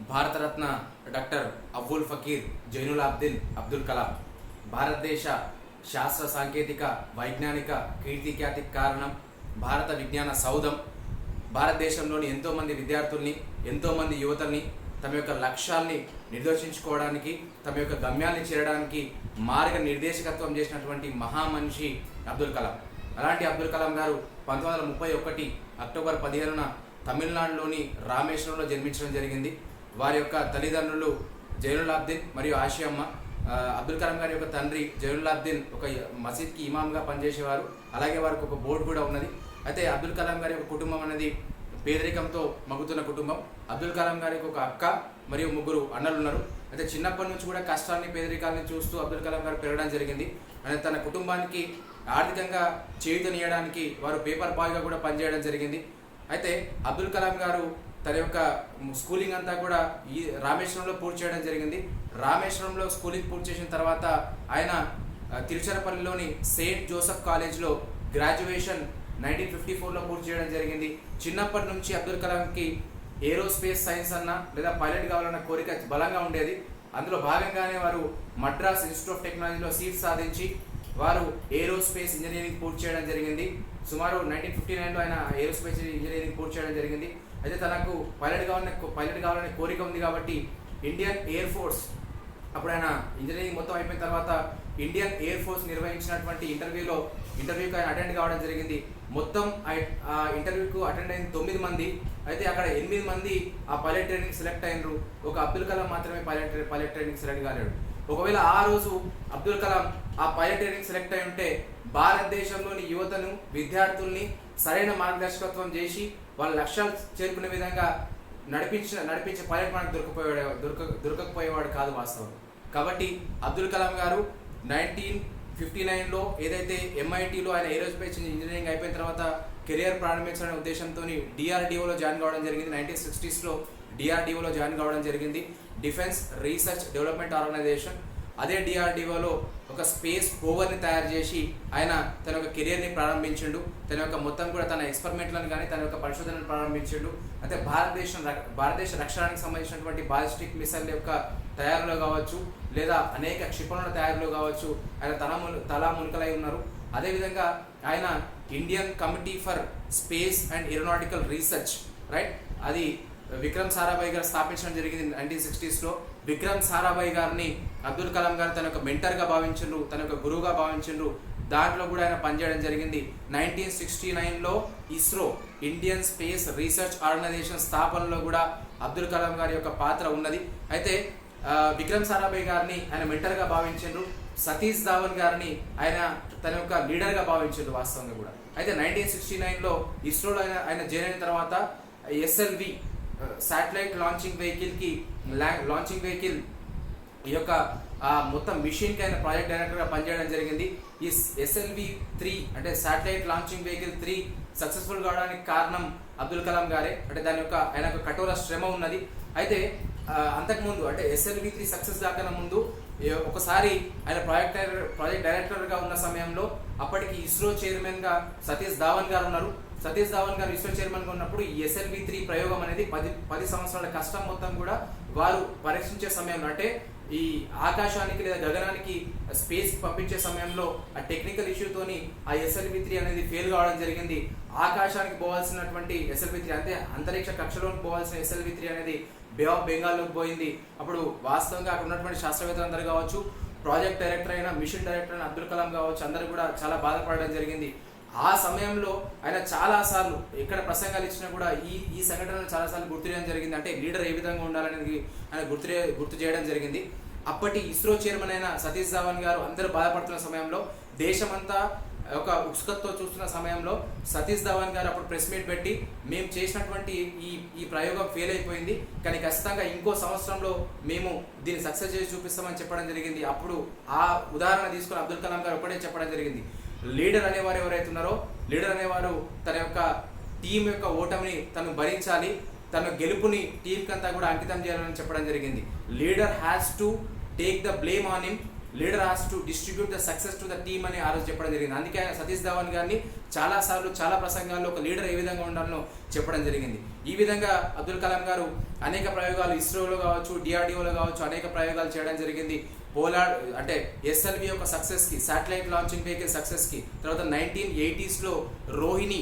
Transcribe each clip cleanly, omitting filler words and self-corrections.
Bharat Ratna doctor Abdul Fakir Zainul అబ్దిన్ Abdul Kalam భారతదేశ శాస్త్ర సాంకేతిక వైజ్ఞానిక కీర్తిఖ్యాతికి కారణం, భారత విజ్ఞాన సౌధం. భారతదేశంలోని ఎంతోమంది విద్యార్థుల్ని, ఎంతోమంది యువతల్ని తమ యొక్క లక్ష్యాల్ని నిర్దేశించుకోవడానికి, తమ యొక్క గమ్యాల్ని చేరడానికి మార్గనిర్దేశకత్వం చేసినటువంటి మహామనిషి అబ్దుల్ కలాం. అలాంటి అబ్దుల్ కలాం గారు 1931 అక్టోబర్ 15న తమిళనాడులోని రామేశ్వరంలో జన్మించడం జరిగింది. వారి యొక్క తల్లిదండ్రులు జైనుల్ అబ్దిన్ మరియు ఆషియమ్మ. అబ్దుల్ కలాం గారి యొక్క తండ్రి జైనుల్ అబ్దిన్ ఒక మసీద్కి ఇమామ్గా పనిచేసేవారు. అలాగే వారికి ఒక బోర్డు కూడా ఉన్నది. అయితే అబ్దుల్ కలాం గారి యొక్క కుటుంబం అనేది పేదరికంతో మగ్గుతున్న కుటుంబం. అబ్దుల్ కలాం గారికి ఒక అక్క మరియు 3 అన్నలు ఉన్నారు. అయితే చిన్నప్పటి నుంచి కూడా కష్టాన్ని, పేదరికాన్ని చూస్తూ అబ్దుల్ కలాం గారు పెరగడం జరిగింది. అంటే తన కుటుంబానికి ఆర్థికంగా చేయూతనియడానికి వారు పేపర్ బాయ్గా కూడా పనిచేయడం జరిగింది. అయితే అబ్దుల్ కలాం గారు తన యొక్క స్కూలింగ్ అంతా కూడా ఈ రామేశ్వరంలో పూర్తి చేయడం జరిగింది. రామేశ్వరంలో స్కూలింగ్ పూర్తి చేసిన తర్వాత ఆయన తిరుచిరపల్లిలోని సెయింట్ జోసెఫ్ కాలేజ్లో గ్రాడ్యుయేషన్ 1954లో పూర్తి చేయడం జరిగింది. చిన్నప్పటి నుంచి అబ్దుల్ కలాంకి ఏరోస్పేస్ సైన్స్ అన్న లేదా పైలట్ కావాలన్న కోరిక బలంగా ఉండేది. అందులో భాగంగానే వారు మద్రాస్ ఇన్స్టిట్యూట్ ఆఫ్ టెక్నాలజీలో సీట్ సాధించి వారు ఏరోస్పేస్ ఇంజనీరింగ్ పూర్తి చేయడం జరిగింది. సుమారు 1959లో ఆయన ఏరోస్పేస్ ఇంజనీరింగ్ పూర్తి చేయడం జరిగింది. అయితే తనకు పైలట్ కావాలనే కోరిక ఉంది కాబట్టి ఇండియన్ ఎయిర్ ఫోర్స్, అప్పుడు ఆయన ఇంజనీరింగ్ మొత్తం అయిపోయిన తర్వాత ఇండియన్ ఎయిర్ ఫోర్స్ నిర్వహించినటువంటి ఇంటర్వ్యూకి ఆయన అటెండ్ కావడం జరిగింది. మొత్తం ఆ ఇంటర్వ్యూకు అటెండ్ అయిన 9 మంది. అయితే అక్కడ 8 మంది ఆ పైలట్ ట్రైనింగ్ సెలెక్ట్ అయినరు. ఒక అబ్దుల్ కలాం మాత్రమే పైలట్ ట్రైనింగ్ సెలెక్ట్ కాలేడు. ఒకవేళ ఆ రోజు అబ్దుల్ కలాం ఆ పైలట్ ట్రైనింగ్ సెలెక్ట్ అయి ఉంటే భారతదేశంలోని యువతను, విద్యార్థుల్ని సరైన మార్గదర్శకత్వం చేసి వాళ్ళ లక్ష్యాలు చేరుకునే విధంగా నడిపించే పైలట్ మనకు దొరకకపోయేవాడు కాదు వాస్తవం. కాబట్టి అబ్దుల్ కలాం గారు 1959లో ఏదైతే MITలో ఆయన ఏరోస్పేస్ ఇంజనీరింగ్ అయిపోయిన తర్వాత కెరియర్ ప్రారంభించాలనే ఉద్దేశంతో DRDOలో జాయిన్ కావడం జరిగింది. 1960sలో DRDOలో జాయిన్ కావడం జరిగింది. Defence research development organisation. అదే DRDOలో ఒక స్పేస్ రోవర్ని తయారు చేసి ఆయన తన యొక్క కెరియర్ని ప్రారంభించిండు. తన యొక్క మొత్తం కూడా తన ఎక్స్పెరిమెంట్లను కానీ తన యొక్క పరిశోధనను ప్రారంభించిండు. అయితే భారతదేశ రక్షణానికి సంబంధించినటువంటి బాలిస్టిక్ మిసైల్ యొక్క తయారీలో కావచ్చు, లేదా అనేక క్షిపణుల తయారీలో కావచ్చు ఆయన తలా మునకలై ఉన్నారు. అదేవిధంగా ఆయన Indian committee for space and aeronautical research, right, అది విక్రమ్ సారాభాయ్ గారు స్థాపించడం జరిగింది 1960sలో. విక్రమ్ సారాభాయ్ గారిని అబ్దుల్ కలాం గారు తన యొక్క మెంటర్గా భావించిండ్రు, తన యొక్క గురువుగా భావించిండ్రు. దాంట్లో కూడా ఆయన పనిచేయడం జరిగింది. 1969లో ISRO, Indian space research organisation స్థాపనలో కూడా అబ్దుల్ కలాం గారి యొక్క పాత్ర ఉన్నది. అయితే విక్రమ్ సారాభాయ్ గారిని ఆయన మెంటర్గా భావించిండ్రు. సతీష్ ధావన్ గారిని ఆయన తన యొక్క లీడర్గా భావించిండ్రు వాస్తవంగా కూడా. అయితే 1969లో ఇస్రోలో ఆయన జాయిన్ అయిన తర్వాత SLV శాటిలైట్ లాంచింగ్ వెహికల్ ఈ యొక్క మొత్తం మిషన్కి ఆయన ప్రాజెక్ట్ డైరెక్టర్గా పనిచేయడం జరిగింది. ఈ SLV-3 అంటే శాటిలైట్ లాంచింగ్ వెహికల్ 3 సక్సెస్ఫుల్ కావడానికి కారణం అబ్దుల్ కలాం గారే. అంటే దాని యొక్క ఆయన యొక్క కఠోర శ్రమ ఉన్నది. అయితే అంతకుముందు అంటే SLV-3 సక్సెస్ కాకన ముందు ఒకసారి ఆయన ప్రాజెక్ట్ డైరెక్టర్గా ఉన్న సమయంలో అప్పటికి ఇస్రో చైర్మన్గా సతీష్ ధావన్ గారు ఉన్నారు. సతీష్ ధావన్ గారు ఇస్రో చైర్మన్గా ఉన్నప్పుడు ఈ SLV-3 ప్రయోగం అనేది 10 సంవత్సరాల కష్టం మొత్తం కూడా వారు పరీక్షించే సమయంలో, అంటే ఈ ఆకాశానికి లేదా గగనానికి స్పేస్ పంపించే సమయంలో ఆ టెక్నికల్ ఇష్యూతోని ఆ SLV-3 అనేది ఫెయిల్ కావడం జరిగింది. ఆకాశానికి పోవాల్సినటువంటి SLV-3 అంటే అంతరిక్ష కక్షలోకి పోవాల్సిన SLV-3 అనేది బే ఆఫ్ బెంగాల్లోకి పోయింది. అప్పుడు వాస్తవంగా అక్కడ ఉన్నటువంటి శాస్త్రవేత్తలందరూ కావచ్చు, ప్రాజెక్ట్ డైరెక్టర్ అయిన, మిషన్ డైరెక్టర్ అయిన అబ్దుల్ కలాం కావచ్చు, అందరూ కూడా చాలా బాధపడడం జరిగింది. ఆ సమయంలో ఆయన చాలాసార్లు ఎక్కడ ప్రసంగాలు ఇచ్చినా కూడా ఈ సంఘటనలు చాలాసార్లు గుర్తు చేయడం జరిగింది. అంటే లీడర్ ఏ విధంగా ఉండాలనేది ఆయన గుర్తు చేయడం జరిగింది. అప్పటి ఇస్రో చైర్మన్ అయిన సతీష్ ధావన్ గారు అందరూ బాధపడుతున్న సమయంలో, దేశమంతా ఒక ఉత్సుకతతో చూస్తున్న సమయంలో సతీష్ ధావన్ గారు అప్పుడు ప్రెస్ మీట్ పెట్టి, మేము చేసినటువంటి ఈ ప్రయోగం ఫెయిల్ అయిపోయింది, కానీ ఖచ్చితంగా ఇంకో సంవత్సరంలో మేము దీన్ని సక్సెస్ చేసి చూపిస్తామని చెప్పడం జరిగింది. అప్పుడు ఆ ఉదాహరణ తీసుకుని అబ్దుల్ కలాం గారు ఒకటే చెప్పడం జరిగింది, లీడర్ అనేవారు ఎవరైతే ఉన్నారో, లీడర్ అనేవారు తన యొక్క టీం యొక్క ఓటమిని తను భరించాలి, తన గెలుపుని టీంకి అంతా కూడా అంకితం చేయాలని చెప్పడం జరిగింది. Leader has to take the blame on him leader has to distribute the success to the team అని ఆ రోజు చెప్పడం జరిగింది. అందుకే ఆయన సతీష్ ధవన్ గారిని చాలాసార్లు చాలా ప్రసంగాల్లో ఒక లీడర్ ఏ విధంగా ఉండాలో చెప్పడం జరిగింది. ఈ విధంగా అబ్దుల్ కలాం గారు అనేక ప్రయోగాలు ఇస్రోలో కావచ్చు, డిఆర్డిఓలో కావచ్చు అనేక ప్రయోగాలు చేయడం జరిగింది. పోలార్ అంటే ఎస్ఎల్వి యొక్క సక్సెస్కి, శాటిలైట్ లాంచింగ్ వెహికల్ సక్సెస్కి, తర్వాత 1980s రోహిణి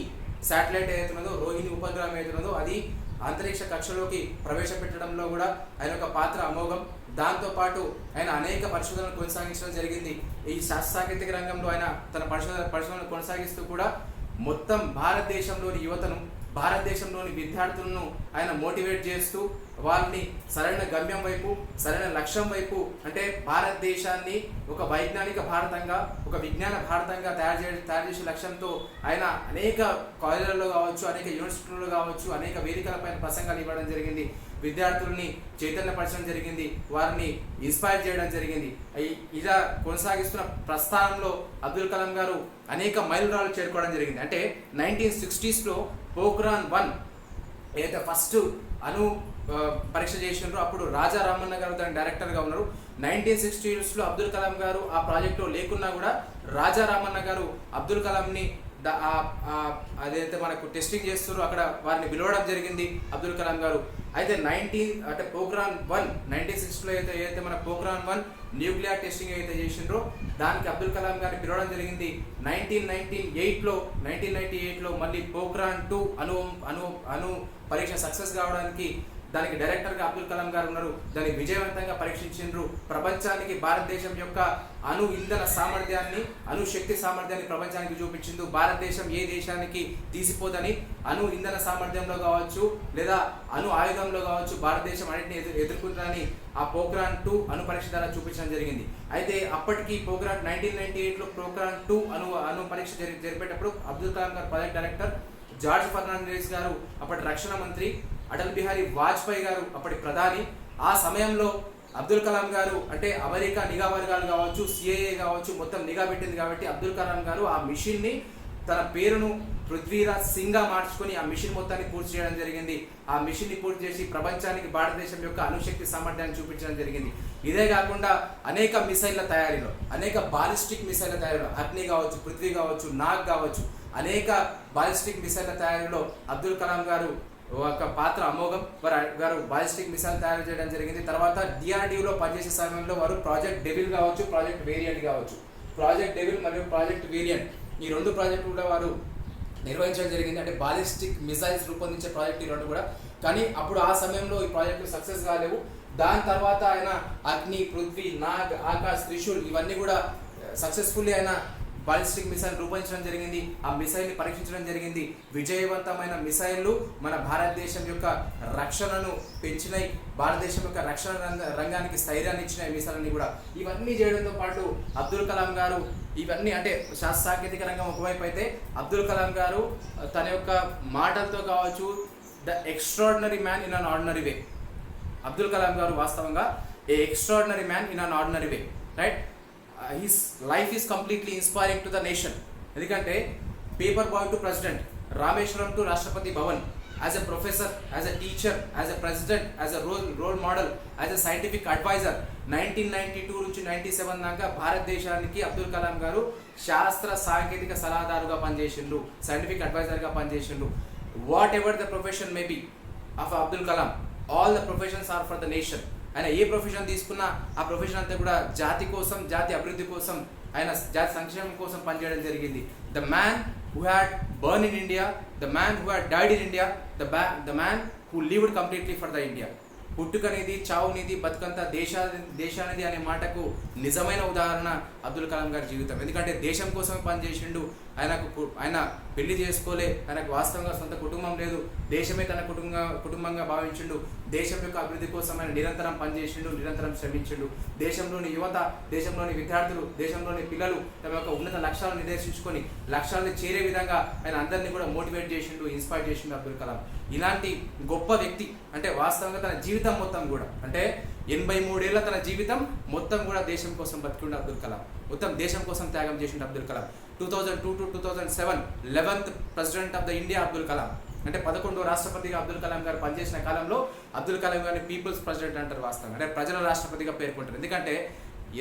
శాటిలైట్ ఏదైతున్నదో, రోహిణి ఉపగ్రహం ఏదైతున్నదో అది అంతరిక్ష కక్షలోకి ప్రవేశపెట్టడంలో కూడా ఆయన యొక్క పాత్ర అమోఘం. దాంతోపాటు ఆయన అనేక పరిశోధనలు కొనసాగించడం జరిగింది. ఈ శాస్త్ర సాంకేతిక రంగంలో ఆయన తన పరిశోధనలు కొనసాగిస్తూ కూడా మొత్తం భారతదేశంలోని యువతను, భారతదేశంలోని విద్యార్థులను ఆయన మోటివేట్ చేస్తూ వాళ్ళని సరైన గమ్యం వైపు, సరైన లక్ష్యం వైపు, అంటే భారతదేశాన్ని ఒక వైజ్ఞానిక భారతంగా, ఒక విజ్ఞాన భారతంగా తయారు చేసే లక్ష్యంతో ఆయన అనేక కాలేజీలలో కావచ్చు, అనేక యూనివర్సిటీలలో కావచ్చు అనేక వేదికలపైన ప్రసంగాలు ఇవ్వడం జరిగింది. విద్యార్థుల్ని చైతన్యపరచడం జరిగింది, వారిని ఇన్స్పైర్ చేయడం జరిగింది. ఇలా కొనసాగిస్తున్న ప్రస్థానంలో అబ్దుల్ కలాం గారు అనేక మైలురాళ్ళు చేరుకోవడం జరిగింది. అంటే 1960s పోఖ్రాన్ 1 ఏదైతే ఫస్ట్ అణు పరీక్ష చేసినారో అప్పుడు రాజా రామన్న గారు దాని డైరెక్టర్గా ఉన్నారు. 1960s అబ్దుల్ కలాం గారు ఆ ప్రాజెక్టులో లేకున్నా కూడా రాజా రామన్న గారు అబ్దుల్ కలాంని అదైతే మనకు టెస్టింగ్ చేస్తారు అక్కడ వారిని పిలవడం జరిగింది అబ్దుల్ కలాం గారు. అయితే పోఖ్రాన్ 1 1960 ఏదైతే మన పోఖ్రాన్ 1 న్యూక్లియర్ టెస్టింగ్ అయితే చేసిండ్రో దానికి అబ్దుల్ కలాం గారిని పిలవడం జరిగింది. 1998లో మళ్ళీ పోఖ్రాన్ 2 అణు పరీక్ష సక్సెస్ కావడానికి దానికి డైరెక్టర్గా అబ్దుల్ కలాం గారు ఉన్నారు. దాన్ని విజయవంతంగా పరీక్షించారు. ప్రపంచానికి భారతదేశం యొక్క అణు ఇంధన సామర్థ్యాన్ని, అణు శక్తి సామర్థ్యాన్ని ప్రపంచానికి చూపించింది. భారతదేశం ఏ దేశానికి తీసిపోదని అణు ఇంధన సామర్థ్యంలో కావచ్చు లేదా అణు ఆయుధంలో కావచ్చు భారతదేశం అన్నింటినీ ఎదుర్కొంటుందని ఆ పోఖ్రాన్ 2 అణు పరీక్ష ద్వారా చూపించడం జరిగింది. అయితే అప్పటికి 1998లో పోఖ్రాన్ 2 అణు పరీక్ష జరిపేటప్పుడు అబ్దుల్ కలాం గారు ప్రాజెక్ట్ డైరెక్టర్, జార్జ్ ఫెర్నాండెస్ గారు అప్పటి రక్షణ మంత్రి, అటల్ బిహారీ వాజ్పేయి గారు అప్పటి ప్రధాని. ఆ సమయంలో అబ్దుల్ కలాం గారు అంటే అమెరికా నిఘా వర్గాలు కావచ్చు, సిఐఏ కావచ్చు మొత్తం నిఘా పెట్టింది కాబట్టి అబ్దుల్ కలాం గారు ఆ మిషన్ని తన పేరును పృథ్వీరాజ్ సింగ్గా మార్చుకొని ఆ మిషన్ మొత్తాన్ని పూర్తి చేయడం జరిగింది. ఆ మిషన్ని పూర్తి చేసి ప్రపంచానికి భారతదేశం యొక్క అణుశక్తి సామర్థ్యాన్ని చూపించడం జరిగింది. ఇదే కాకుండా అనేక మిసైళ్ల తయారీలో, అనేక బాలిస్టిక్ మిసైళ్ల తయారీలో, అగ్ని కావచ్చు, పృథ్వీ కావచ్చు, నాగ్ కావచ్చు అనేక బాలిస్టిక్ మిసైళ్ల తయారీలో అబ్దుల్ కలాం గారు ఒక పాత్ర అమోఘం. వారు బాలిస్టిక్ మిసైల్ తయారు చేయడం జరిగింది. తర్వాత డిఆర్డిఓలో పనిచేసే సమయంలో వారు ప్రాజెక్ట్ డెవిల్ కావచ్చు, ప్రాజెక్ట్ వేరియంట్ కావచ్చు, ప్రాజెక్ట్ డెవిల్ మరియు ప్రాజెక్ట్ వేరియంట్ ఈ 2 ప్రాజెక్టులు కూడా వారు నిర్వహించడం జరిగింది. అంటే బాలిస్టిక్ మిసైల్స్ రూపొందించే ప్రాజెక్ట్ ఈ 2 కూడా. కానీ అప్పుడు ఆ సమయంలో ఈ ప్రాజెక్టులు సక్సెస్ కాలేవు. దాని తర్వాత ఆయన అగ్ని, పృథ్వీ, నాగ్, ఆకాశ్, త్రిశూల్ ఇవన్నీ కూడా సక్సెస్ఫుల్లీ ఆయన బాలిస్టిక్ మిసైల్ రూపొందించడం జరిగింది. ఆ మిసైల్ని పరీక్షించడం జరిగింది. విజయవంతమైన మిసైళ్లు మన భారతదేశం యొక్క రక్షణను పెంచినాయి, భారతదేశం యొక్క రక్షణ రంగానికి స్థైర్యాన్ని ఇచ్చినాయి మిసైల్ని కూడా. ఇవన్నీ చేయడంతో పాటు అబ్దుల్ కలాం గారు ఇవన్నీ అంటే శాస్త్ర సాంకేతిక రంగం ఒకవైపు అయితే అబ్దుల్ కలాం గారు తన యొక్క మాటలతో కావచ్చు the extraordinary man in an ordinary way. Abdul Kalam garu వాస్తవంగా a extraordinary man in an ordinary way, right. His life is completely inspiring to the nation. ఎందుకంటే paper boy to president, Rameswaram to Rashtrapati Bhavan, as a professor, as a teacher, as a president, as a role model, as a scientific adviser 1992 నుంచి 97 దాకా భారతదేశానికి అబ్దుల్ కలాం గారు శాస్త్ర సాంకేతిక సలహాదారుగా పనిచేసిండు, scientific అడ్వైజర్గా పనిచేసిండు. Whatever the profession may be of Abdul Kalam, all the professions are for the nation. ఆయన ఏ ప్రొఫెషన్ తీసుకున్నా ఆ ప్రొఫెషన్ అంతా కూడా జాతి కోసం, జాతి అభివృద్ధి కోసం, ఆయన జాతి సంక్షేమం కోసం పనిచేయడం జరిగింది. The man who had born in India, the man who had died in India, the man who lived completely for the India. పుట్టుకనేది, చావునిది, బతుకంతా దేశానిది అనే మాటకు నిజమైన ఉదాహరణ అబ్దుల్ కలాం గారి జీవితం. ఎందుకంటే దేశం కోసమే పనిచేసిండు. ఆయన పెళ్లి చేసుకోలే, ఆయనకు వాస్తవంగా సొంత కుటుంబం లేదు, దేశమే తన కుటుంబంగా భావించిండు. దేశం యొక్క అభివృద్ధి కోసం ఆయన నిరంతరం పనిచేసిండు, నిరంతరం శ్రమించిండు. దేశంలోని యువత, దేశంలోని విద్యార్థులు, దేశంలోని పిల్లలు తమ యొక్క ఉన్నత లక్ష్యాలను నిర్దేశించుకొని లక్ష్యాలను చేరే విధంగా ఆయన అందరినీ కూడా మోటివేట్ చేసిండు, ఇన్స్పైర్ చేసిండు అబ్దుల్ కలాం. ఇలాంటి గొప్ప వ్యక్తి అంటే వాస్తవంగా తన జీవితం మొత్తం కూడా అంటే 83 ఏళ్ల తన జీవితం మొత్తం కూడా దేశం కోసం బతికిండు అబ్దుల్ కలాం. మొత్తం దేశం కోసం త్యాగం చేసిండు Abdul Kalam. 2002 to 2007 11th president of the India Abdul Kalam. అంటే 11వ రాష్ట్రపతిగా అబ్దుల్ కలాం గారు పనిచేసిన కాలంలో అబ్దుల్ కలాం గారిని పీపుల్స్ ప్రెసిడెంట్ అంటారు వాస్తవంగా. అంటే ప్రజల రాష్ట్రపతిగా పేర్కొంటారు. ఎందుకంటే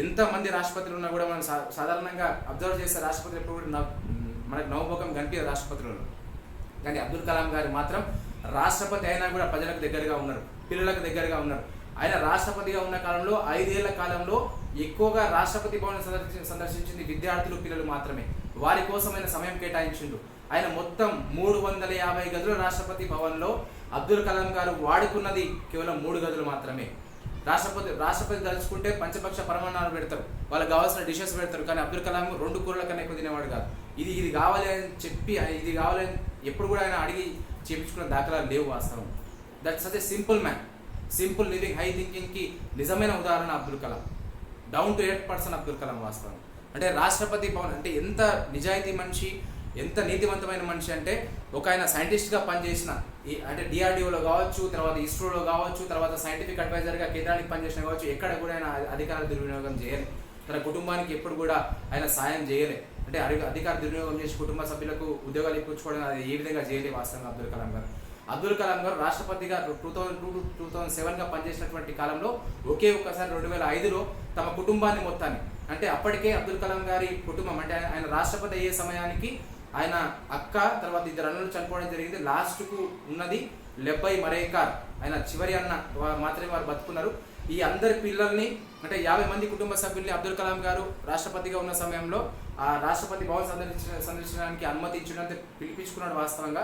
ఎంతమంది రాష్ట్రపతులు ఉన్నా కూడా మనం సాధారణంగా అబ్జర్వ్ చేస్తే రాష్ట్రపతులు ఎప్పుడు కూడా మనకు నవముఖం కనిపించదు రాష్ట్రపతులలో. కానీ అబ్దుల్ కలాం గారు మాత్రం రాష్ట్రపతి అయినా కూడా ప్రజలకు దగ్గరగా ఉన్నారు, పిల్లలకు దగ్గరగా ఉన్నారు. ఆయన రాష్ట్రపతిగా ఉన్న కాలంలో 5 ఏళ్ల కాలంలో ఎక్కువగా రాష్ట్రపతి భవన్ సందర్శించింది విద్యార్థులు, పిల్లలు మాత్రమే. వారి కోసం ఆయన సమయం కేటాయించిండు. ఆయన మొత్తం 350 గదులు రాష్ట్రపతి భవన్లో అబ్దుల్ కలాం గారు వాడుకున్నది కేవలం 3 గదులు మాత్రమే. రాష్ట్రపతి తలుచుకుంటే పంచపక్ష పరమాణాలు పెడతారు, వాళ్ళకి కావాల్సిన డిషెస్ పెడతారు. కానీ అబ్దుల్ కలాం 2 కూరల కన్నా ఎక్కువ తినేవాడు కాదు. ఇది కావాలి అని చెప్పి, ఇది కావాలని ఎప్పుడు కూడా ఆయన అడిగి చేయించుకున్న దాఖలాలు లేవు. వాస్తవం that's such a simple man, simple living, high థింకింగ్కి నిజమైన ఉదాహరణ Abdul Kalam. Down to earth person Abdul Kalam. వాస్తవం అంటే రాష్ట్రపతి భవన్ అంటే ఎంత నిజాయితీ మనిషి, ఎంత నీతివంతమైన మనిషి అంటే ఒక ఆయన సైంటిస్ట్గా పనిచేసిన అంటే డిఆర్డిఓలో కావచ్చు, తర్వాత ఇస్రోలో కావచ్చు, తర్వాత సైంటిఫిక్ అడ్వైజర్గా కేంద్రానికి పనిచేసిన కావచ్చు, ఎక్కడ కూడా ఆయన అధికార దుర్వినియోగం చేయలే. తన కుటుంబానికి ఎప్పుడు కూడా ఆయన సాయం చేయలే. అంటే అధికార దుర్వినియోగం చేసి కుటుంబ సభ్యులకు ఉద్యోగాలు ఇప్పించుకోవడం అది ఏ విధంగా చేయలే వాస్తవంగా అబ్దుల్ కలాం గారు. అబ్దుల్ కలాం గారు రాష్ట్రపతిగా 2007గా పనిచేసినటువంటి కాలంలో ఒకే ఒక్కసారి 2005లో తమ కుటుంబాన్ని మొత్తాన్ని, అంటే అప్పటికే అబ్దుల్ కలాం గారి కుటుంబం అంటే ఆయన రాష్ట్రపతి అయ్యే సమయానికి ఆయన అక్క, తర్వాత 2 అన్నలు చనిపోవడం జరిగింది. లాస్ట్కు ఉన్నది లెబ్బై మరేకార్, ఆయన చివరి అన్న మాత్రమే వారు బతుకున్నారు. ఈ అందరి పిల్లల్ని అంటే 50 మంది కుటుంబ సభ్యుల్ని అబ్దుల్ కలాం గారు రాష్ట్రపతిగా ఉన్న సమయంలో ఆ రాష్ట్రపతి భవన్ సందర్శించడానికి అనుమతించడానికి పిలిపించుకున్నాడు. వాస్తవంగా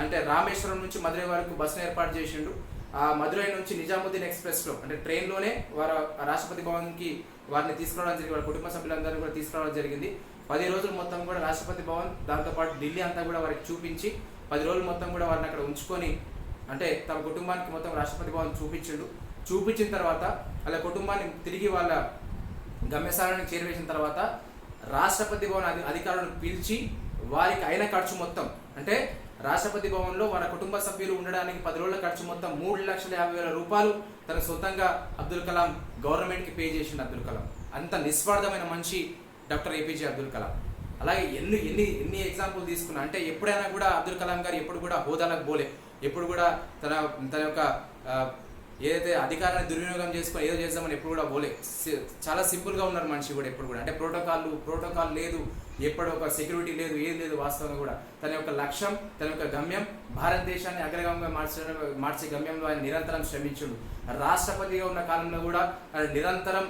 అంటే రామేశ్వరం నుంచి మధురై వరకు బస్సును ఏర్పాటు చేసిండు. ఆ మధురై నుంచి నిజాముద్దీన్ ఎక్స్ప్రెస్లో అంటే ట్రైన్లోనే వారు రాష్ట్రపతి భవన్కి వారిని తీసుకురావడం జరిగింది. వారి కుటుంబ సభ్యులందరినీ కూడా తీసుకురావడం జరిగింది. 10 రోజులు మొత్తం కూడా రాష్ట్రపతి భవన్, దాంతోపాటు ఢిల్లీ అంతా కూడా వారికి చూపించి 10 రోజులు మొత్తం కూడా వారిని అక్కడ ఉంచుకొని అంటే తమ కుటుంబానికి మొత్తం రాష్ట్రపతి భవన్ చూపించిన తర్వాత వాళ్ళ కుటుంబాన్ని తిరిగి వాళ్ళ గమ్యస్థానానికి చేరవేసిన తర్వాత రాష్ట్రపతి భవన్ అధికారులను పిలిచి వారికి అయిన ఖర్చు మొత్తం అంటే రాష్ట్రపతి భవన్లో వాళ్ళ కుటుంబ సభ్యులు ఉండడానికి 10 రోజుల ఖర్చు మొత్తం 3,50,000 రూపాయలు తన సొంతంగా అబ్దుల్ కలాం గవర్నమెంట్కి పే చేసిండు. అబ్దుల్ కలాం అంత నిస్వార్థమైన మనిషి డాక్టర్ ఏపీజే అబ్దుల్ కలాం. అలాగే ఎన్ని ఎగ్జాంపుల్ తీసుకున్నా అంటే ఎప్పుడైనా కూడా అబ్దుల్ కలాం గారు ఎప్పుడు కూడా హోదాలకు పోలే, ఎప్పుడు కూడా తన యొక్క ఏదైతే అధికారాన్ని దుర్వినియోగం చేసుకొని ఏదో చేద్దామని ఎప్పుడు కూడా పోలే. చాలా సింపుల్గా ఉన్నారు మనిషి కూడా ఎప్పుడు కూడా. అంటే ప్రోటోకాల్ లేదు, ఎప్పుడు ఒక సెక్యూరిటీ లేదు, ఏది లేదు. వాస్తవంగా కూడా తన యొక్క లక్ష్యం, తన యొక్క గమ్యం భారతదేశాన్ని అగ్రగమంగా మార్చే గమ్యంలో ఆయన నిరంతరం శ్రమించుడు. రాష్ట్రపతిగా ఉన్న కాలంలో కూడా ఆయన నిరంతరం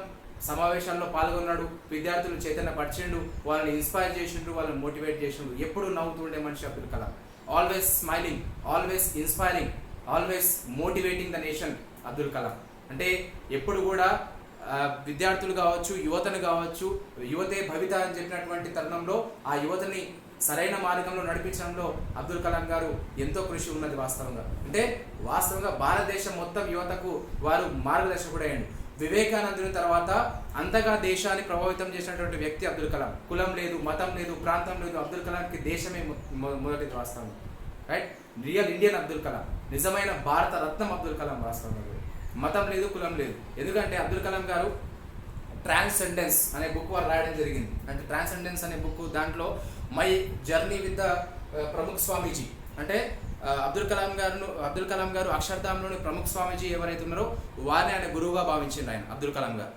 సమావేశాల్లో పాల్గొన్నాడు, విద్యార్థులు చైతన్యపరిచిండు, వాళ్ళని ఇన్స్పైర్ చేసిండు, వాళ్ళని మోటివేట్ చేసిండు. ఎప్పుడు నవ్వుతూ ఉండే మనిషి Abdul Kalam. Always smiling, always inspiring, always motivating the nation Abdul Kalam. అంటే ఎప్పుడు కూడా విద్యార్థులు కావచ్చు, యువతను కావచ్చు, యువతే భవిత అని చెప్పినటువంటి తరుణంలో ఆ యువతని సరైన మార్గంలో నడిపించడంలో అబ్దుల్ కలాం గారు ఎంతో కృషి ఉన్నది. వాస్తవంగా భారతదేశం మొత్తం యువతకు వారు మార్గదర్శకుడు అయ్యాడు. వివేకానందుని తర్వాత అంతగా దేశాన్ని ప్రభావితం చేసినటువంటి వ్యక్తి అబ్దుల్ కలాం. కులం లేదు, మతం లేదు, ప్రాంతం లేదు, అబ్దుల్ కలాంకి దేశమే మొదటిది. వాస్తవం right, real Indian Abdul Kalam, నిజమైన భారత రత్నం అబ్దుల్ కలాం. వాస్తవంగా మతం లేదు, కులం లేదు. ఎందుకంటే అబ్దుల్ కలాం గారు ట్రాన్సెండెన్స్ అనే బుక్ వారు రాయడం జరిగింది. అంటే ట్రాన్సెండెన్స్ అనే బుక్, దాంట్లో my journey with the Pramukh Swamiji అంటే అబ్దుల్ కలాం గారు అక్షర్ధాంలోని ప్రముఖ్ స్వామీజీ ఎవరైతే ఉన్నారో వారిని ఆయన గురువుగా భావించిండు. అబ్దుల్ కలాం గారు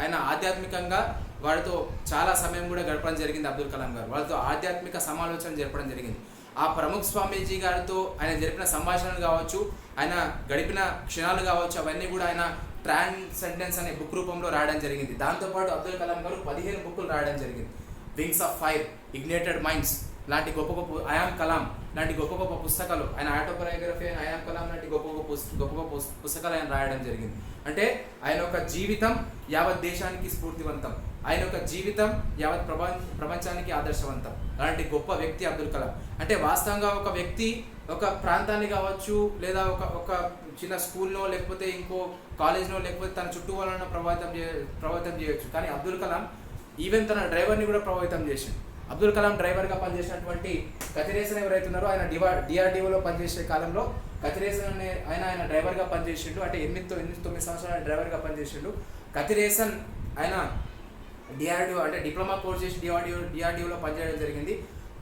ఆయన ఆధ్యాత్మికంగా వారితో చాలా సమయం కూడా గడపడం జరిగింది. అబ్దుల్ కలాం గారు వాళ్ళతో ఆధ్యాత్మిక సమాలోచన జరపడం జరిగింది. ఆ ప్రముఖ్ స్వామీజీ గారితో ఆయన జరిపిన సంభాషణలు కావచ్చు, ఆయన గడిపిన క్షణాలు కావచ్చు, అవన్నీ కూడా ఆయన ట్రాన్సెండెన్స్ అనే బుక్ రూపంలో రాయడం జరిగింది. దాంతోపాటు అబ్దుల్ కలాం గారు 15 బుక్కులు రాయడం జరిగింది. Wings of fire, ignited minds లాంటి గొప్ప ఐయామ్ కలాం లాంటి గొప్ప పుస్తకాలు, ఆయన ఆటోబయోగ్రఫీ ఐయామ్ కలాం లాంటి గొప్ప పుస్తకాలు ఆయన రాయడం జరిగింది. అంటే ఆయన ఒక జీవితం యావత్ దేశానికి స్ఫూర్తివంతం, ఆయన యొక్క జీవితం యావత్ ప్రపంచానికి ఆదర్శవంతం. అలాంటి గొప్ప వ్యక్తి అబ్దుల్ కలాం. అంటే వాస్తవంగా ఒక వ్యక్తి ఒక ప్రాంతాన్ని కావచ్చు, లేదా ఒక చిన్న స్కూల్లో, లేకపోతే ఇంకో కాలేజ్లో, లేకపోతే తన చుట్టూ వాళ్ళను ప్రభావితం చేయొచ్చు. కానీ అబ్దుల్ కలాం ఈవెన్ తన డ్రైవర్ని కూడా ప్రభావితం చేసింది. అబ్దుల్ కలాం డ్రైవర్గా పనిచేసినటువంటి కతిరేసన్ ఎవరైతున్నారో ఆయన డిఆర్డిఓలో పనిచేసే కాలంలో కతిరేసన్ ఆయన డ్రైవర్గా పనిచేసిండు. అంటే 8-9 సంవత్సరాలు డ్రైవర్గా పనిచేసిండు. కతిరేసన్ ఆయన డిఆర్డిఓ అంటే డిప్లొమా కోర్స్ చేసి డిఆర్డిఓలో పనిచేయడం జరిగింది.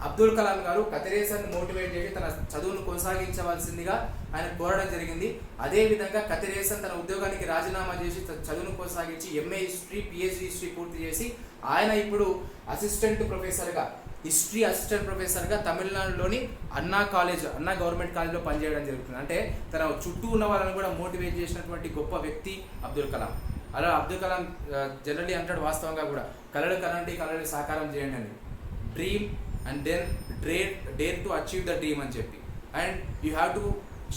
అబ్దుల్ కలాం గారు కతిరేసన్ మోటివేట్ చేసి తన చదువును కొనసాగించవలసిందిగా ఆయన కోరడం జరిగింది. అదేవిధంగా కతిరేసన్ తన ఉద్యోగానికి రాజీనామా చేసి చదువును కొనసాగించి ఎంఏ హిస్టరీ, పిహెచ్డి హిస్టరీ పూర్తి చేసి ఆయన ఇప్పుడు అసిస్టెంట్ ప్రొఫెసర్గా తమిళనాడులోని అన్నా గవర్నమెంట్ కాలేజ్లో పనిచేయడం జరుగుతుంది. అంటే తన చుట్టూ ఉన్న వాళ్ళని కూడా మోటివేట్ చేసినటువంటి గొప్ప వ్యక్తి అబ్దుల్ కలాం. అలా అబ్దుల్ కలాం జనరల్లీ అంటాడు, వాస్తవంగా కూడా కలలు కనండి, కలలు సాకారం చేయండి అని, dream and then dare to achieve the dream అని చెప్పి. And you have to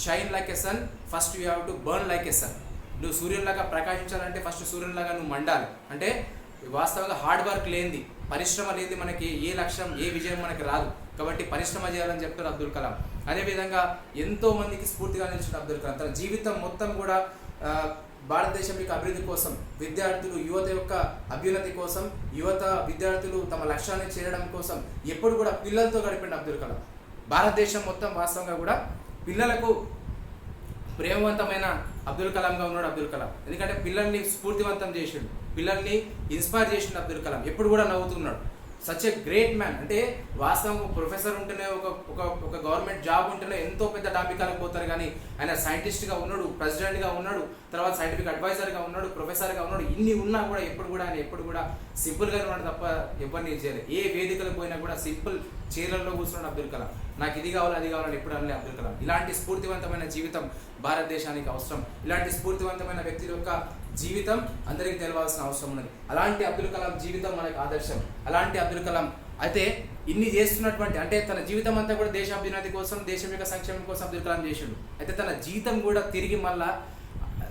shine like a sun, first you have to burn like a sun. నువ్వు సూర్యునిలాగా ప్రకాశించాలంటే ఫస్ట్ సూర్యునిలాగా నువ్వు మండాలి. అంటే వాస్తవంగా హార్డ్ వర్క్ లేనిది, పరిశ్రమ లేనిది మనకి ఏ లక్ష్యం, ఏ విజయం మనకి రాదు. కాబట్టి పరిశ్రమ చేయాలని చెప్తారు అబ్దుల్ కలాం. అదేవిధంగా ఎంతో మందికి స్ఫూర్తిగా నిలిచిన అబ్దుల్ కలాం తన జీవితం మొత్తం కూడా భారతదేశం యొక్క అభివృద్ధి కోసం, విద్యార్థులు యువత యొక్క అభ్యున్నతి కోసం, విద్యార్థులు తమ లక్ష్యాన్ని చేరడం కోసం ఎప్పుడు కూడా పిల్లలతో గడిపిన అబ్దుల్ కలాం. భారతదేశం మొత్తం వాస్తవంగా కూడా పిల్లలకు ప్రేమవంతమైన అబ్దుల్ కలాంగా ఉన్నాడు అబ్దుల్ కలాం. ఎందుకంటే పిల్లల్ని స్ఫూర్తివంతం చేసిండు, పిల్లల్ని ఇన్స్పైర్ చేసిండు అబ్దుల్ కలాం. ఎప్పుడు కూడా నవ్వుతున్నాడు. Such a great man. అంటే వాస్తవంగా ప్రొఫెసర్ ఉంటేనే ఒక గవర్నమెంట్ జాబ్ ఉంటేనే ఎంతో పెద్ద టాపికాలకు పోతారు, కానీ ఆయన సైంటిస్ట్గా ఉన్నాడు, ప్రెసిడెంట్గా ఉన్నాడు, తర్వాత సైంటిఫిక్ అడ్వైజర్గా ఉన్నాడు, ప్రొఫెసర్గా ఉన్నాడు. ఇన్ని ఉన్నా కూడా ఆయన ఎప్పుడు కూడా సింపుల్గా ఉన్నాడు తప్ప ఎవరిని చేయలేదు. ఏ వేదికలకు పోయినా కూడా సింపుల్ చీరల్లో కూర్చున్నాడు అబ్దుల్ కలాం. నాకు ఇది కావాలి, అది కావాలని ఎప్పుడు అనలే అబ్దుల్ కలాం. ఇలాంటి స్ఫూర్తివంతమైన జీవితం భారతదేశానికి అవసరం. ఇలాంటి స్ఫూర్తివంతమైన వ్యక్తి యొక్క జీవితం అందరికీ తెలవాల్సిన అవసరం ఉన్నది. అలాంటి అబ్దుల్ కలాం జీవితం మనకు ఆదర్శం. అలాంటి అబ్దుల్ కలాం అయితే ఇన్ని చేస్తున్నటువంటి, అంటే తన జీవితం అంతా కూడా దేశాభివృద్ధి కోసం, దేశం యొక్క సంక్షేమం కోసం అబ్దుల్ కలాం చేసిండు. అయితే తన జీతం కూడా తిరిగి మళ్ళా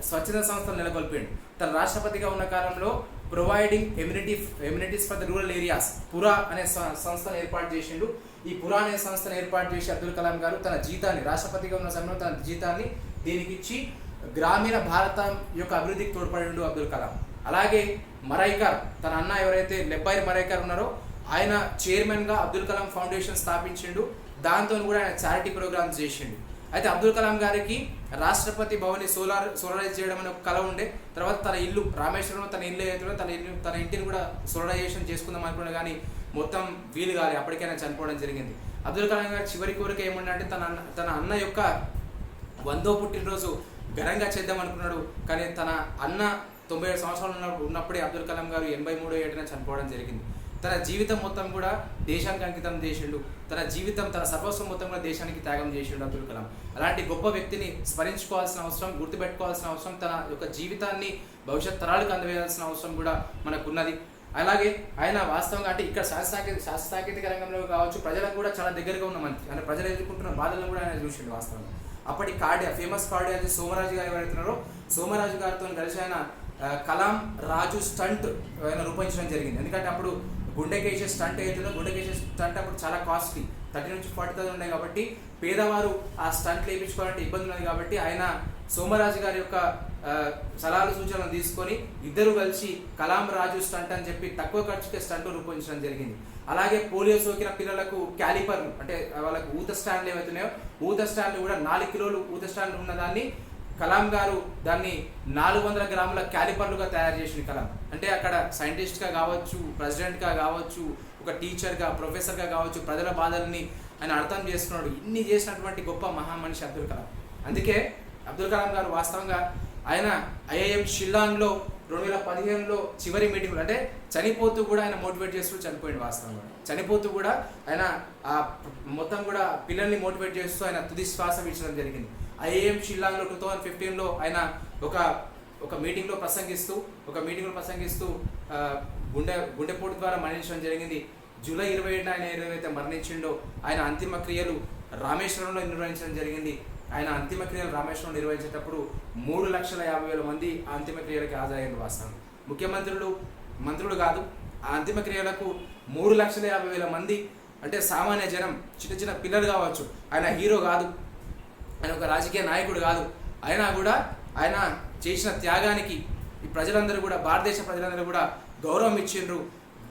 స్వచ్ఛంద సంస్థలు నెలకొల్పాడు. తన రాష్ట్రపతిగా ఉన్న కాలంలో providing amenities for the rural areas, పురా అనే సంస్థను ఏర్పాటు చేసిండు. ఈ పురా అనే సంస్థను ఏర్పాటు చేసి అబ్దుల్ కలాం గారు తన జీతాన్ని, రాష్ట్రపతిగా ఉన్న సమయంలో తన జీతాన్ని దీనికి ఇచ్చి గ్రామీణ భారతం యొక్క అభివృద్ధికి తోడ్పడిండు అబ్దుల్ కలాం. అలాగే మరైకర్, తన అన్న ఎవరైతే లెబ్బైర్ మరైకర్ ఉన్నారో ఆయన చైర్మన్గా అబ్దుల్ కలాం ఫౌండేషన్ స్థాపించిండు. దాంతో కూడా ఆయన చారిటీ ప్రోగ్రామ్స్ చేసిండు. అయితే అబ్దుల్ కలాం గారికి రాష్ట్రపతి భవన్ని సోలరైజ్ చేయడం అనే ఒక కళ ఉండే. తర్వాత తన ఇల్లు రామేశ్వరంలో తన ఇల్లు ఏదైతే తన ఇంటిని కూడా సోలరైజేషన్ చేసుకుందాం అనుకున్నా, కానీ మొత్తం వీలు కాలి, అప్పటికైనా చనిపోవడం జరిగింది. అబ్దుల్ కలాం గారి చివరి కోరిక ఏమన్నా తన అన్న యొక్క 100వ పుట్టినరోజు ఘనంగా చేద్దాం అనుకున్నాడు. కానీ తన అన్న 97 సంవత్సరాలు ఉన్నప్పుడే అబ్దుల్ కలాం గారు 83వ ఏటన చనిపోవడం జరిగింది. తన జీవితం మొత్తం కూడా దేశానికి అంకితం చేసిండు. తన సర్వస్వం మొత్తం కూడా దేశానికి త్యాగం చేసిండు అబ్దుల్ కలాం. అలాంటి గొప్ప వ్యక్తిని స్మరించుకోవాల్సిన అవసరం, గుర్తుపెట్టుకోవాల్సిన అవసరం, తన యొక్క జీవితాన్ని భవిష్యత్ తరాలకు అందవేయాల్సిన అవసరం కూడా మనకున్నది. అలాగే ఆయన వాస్తవంగా అంటే ఇక్కడ శాస్త్ర సాంకేతిక రంగంలో కావచ్చు, ప్రజలకు కూడా చాలా దగ్గరగా ఉన్న మంత్రి. అంటే ప్రజలు ఎదుర్కొంటున్న బాధలను కూడా ఆయన చూసిండు వాస్తవంగా. అప్పటి ఫేమస్ కార్డియాలజిస్ట్ సోమరాజు గారు ఎవరైతున్నారో, సోమరాజు గారితో కలిసి ఆయన కలాం రాజు స్టంట్ ఆయన రూపొందించడం జరిగింది. ఎందుకంటే అప్పుడు గుండెకేసే స్టంట్ ఏదైతుందో, గుండెకేసే స్టంట్ అప్పుడు చాలా కాస్ట్లీ, 30,000 నుంచి 40,000 ఉన్నాయి. కాబట్టి పేదవారు ఆ స్టంట్ వేయించుకోవాలంటే ఇబ్బంది ఉన్నది. కాబట్టి ఆయన సోమరాజు గారి యొక్క సలహాలు సూచనలు తీసుకొని ఇద్దరు కలిసి కలాం రాజు స్టంట్ అని చెప్పి తక్కువ ఖర్చుకే స్టంట్ రూపొందించడం జరిగింది. అలాగే పోలియో సోకిన పిల్లలకు క్యాలిపర్లు, అంటే వాళ్ళకు ఊత స్టాండ్లు ఏవైతున్నాయో ఊత స్టాండ్లు కూడా 4 కిలోలు ఊత స్టాండ్లు ఉన్నదాన్ని కలాం గారు దాన్ని 400 గ్రాముల క్యాలిపర్లుగా తయారు చేసిన కలాం. అంటే అక్కడ సైంటిస్ట్గా కావచ్చు, ప్రెసిడెంట్గా కావచ్చు, ఒక టీచర్గా, ప్రొఫెసర్గా కావచ్చు, ప్రజల బాధల్ని ఆయన అర్థం చేసుకున్నాడు. ఇన్ని చేసినటువంటి గొప్ప మహామనిషి అబ్దుల్ కలాం. అందుకే అబ్దుల్ కలాం గారు వాస్తవంగా ఆయన ఐఐఎం షిల్లాంగ్లో 2015లో చివరి మీటింగ్లో, అంటే చనిపోతూ కూడా ఆయన మోటివేట్ చేస్తూ చనిపోయింది. వాస్తవంగా చనిపోతూ కూడా ఆయన మొత్తం కూడా పిల్లల్ని మోటివేట్ చేస్తూ ఆయన తుది శ్వాస విడిచడం జరిగింది. ఐఐఎం షిల్లాంగ్లో 2015లో ఆయన ఒక మీటింగ్లో ప్రసంగిస్తూ గుండెపోటు ద్వారా మరణించడం జరిగింది. జూలై 27న ఆయన ఏదైతే మరణించిండో ఆయన అంతిమ క్రియలు రామేశ్వరంలో నిర్వహించడం జరిగింది. ఆయన అంతిమ క్రియలు రామేశ్వరం నిర్వహించేటప్పుడు 3,50,000 మంది ఆ అంతిమ క్రియలకు హాజరయ్యారు. వాస్తవం మంత్రులు కాదు, ఆ అంతిమ క్రియలకు 3,50,000 మంది, అంటే సామాన్య జనం, చిన్న పిల్లలు కావచ్చు. ఆయన హీరో కాదు, ఆయన ఒక రాజకీయ నాయకుడు కాదు. అయినా కూడా ఆయన చేసిన త్యాగానికి ఈ ప్రజలందరూ కూడా, భారతదేశ ప్రజలందరూ కూడా గౌరవం ఇచ్చిండ్రు.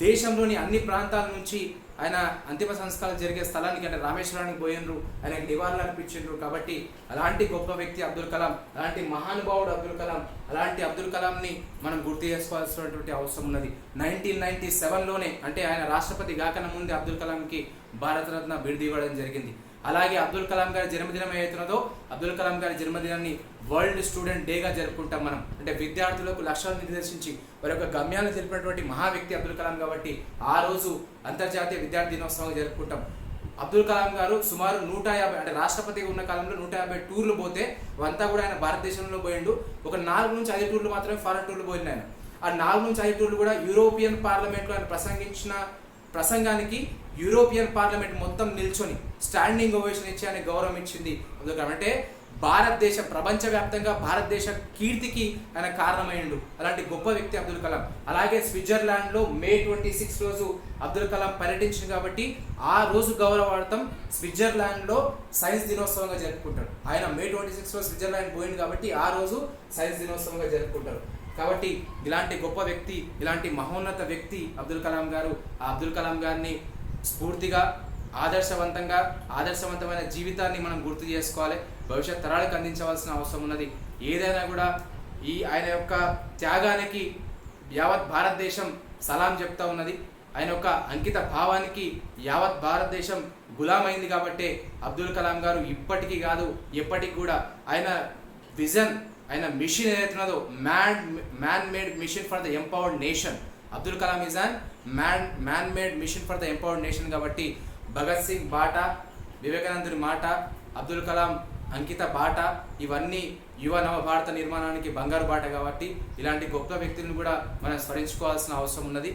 దేశంలోని అన్ని ప్రాంతాల నుంచి ఆయన అంతిమ సంస్కారాలు జరిగే స్థలానికి అంటే రామేశ్వరానికి పోయినరు, ఆయనకి నివాళులు అర్పించారు. కాబట్టి అలాంటి గొప్ప వ్యక్తి అబ్దుల్ కలాం, అలాంటి మహానుభావుడు అబ్దుల్ కలాం. అలాంటి అబ్దుల్ కలాంని మనం గుర్తు చేసుకోవాల్సినటువంటి అవసరం ఉన్నది. 1997లోనే అంటే ఆయన రాష్ట్రపతి కాకన ముందే అబ్దుల్ కలాంకి భారతరత్న బిరుదు ఇవ్వడం జరిగింది. అలాగే అబ్దుల్ కలాం గారి జన్మదినం ఏదైతున్నదో అబ్దుల్ కలాం గారి జన్మదినాన్ని వరల్డ్ స్టూడెంట్ డేగా జరుపుకుంటాం మనం. అంటే విద్యార్థులకు లక్ష్యాలను నిర్దేశించి వారి యొక్క గమ్యాలను తెలిపినటువంటి మహా వ్యక్తి అబ్దుల్ కలాం కాబట్టి ఆ రోజు అంతర్జాతీయ విద్యార్థి దినోత్సవంగా జరుపుకుంటాం. అబ్దుల్ కలాం గారు సుమారు 150 అంటే రాష్ట్రపతిగా ఉన్న కాలంలో 150 టూర్లు పోతే అవంతా కూడా ఆయన భారతదేశంలో పోయిండు. ఒక 4 నుంచి 5 టూర్లు మాత్రమే ఫారెన్ టూర్లు పోయింది ఆయన. ఆ 4 నుంచి 5 టూర్లు కూడా యూరోపియన్ పార్లమెంట్లో ఆయన ప్రసంగించిన ప్రసంగానికి యూరోపియన్ పార్లమెంట్ మొత్తం నిల్చొని స్టాండింగ్ ఓవేషన్ ఇచ్చి ఆయన గౌరవం ఇచ్చింది అబ్దుల్ కలాం. అంటే భారతదేశ ప్రపంచవ్యాప్తంగా భారతదేశ కీర్తికి ఆయన కారణమైండు. అలాంటి గొప్ప వ్యక్తి అబ్దుల్ కలాం. అలాగే స్విట్జర్లాండ్లో మే 26 రోజు అబ్దుల్ కలాం పర్యటించింది కాబట్టి ఆ రోజు గౌరవార్థం స్విట్జర్లాండ్లో సైన్స్ దినోత్సవంగా జరుపుకుంటారు. ఆయన మే 26 రోజు స్విట్జర్లాండ్ పోయింది కాబట్టి ఆ రోజు సైన్స్ దినోత్సవంగా జరుపుకుంటారు. కాబట్టి ఇలాంటి గొప్ప వ్యక్తి, ఇలాంటి మహోన్నత వ్యక్తి అబ్దుల్ కలాం గారు. ఆ అబ్దుల్ కలాం గారిని స్ఫూర్తిగా ఆదర్శవంతమైన జీవితాన్ని మనం గుర్తు చేసుకోవాలి, భవిష్యత్ తరాలకు అందించవలసిన అవసరం ఉన్నది. ఏదైనా కూడా ఆయన యొక్క త్యాగానికి యావత్ భారతదేశం సలాం చెప్తా ఉన్నది. ఆయన యొక్క అంకిత భావానికి యావత్ భారతదేశం గులామైంది కాబట్టి అబ్దుల్ కలాం గారు ఇప్పటికీ కాదు ఎప్పటికి కూడా ఆయన విజన్, ఆయన మిషన్ ఏదైతున్నదో man made mission for the empowered nation. Abdul Kalam is an man made mission for the empowered nation. కాబట్టి భగత్ సింగ్ బాట, వివేకానందుని మాట, అబ్దుల్ కలాం అంకిత బాట ఇవన్నీ యువ నవ భారత నిర్మాణానికి బంగారు బాట. కాబట్టి ఇలాంటి గొప్ప వ్యక్తులను కూడా మనం స్మరించుకోవాల్సిన అవసరం ఉన్నది.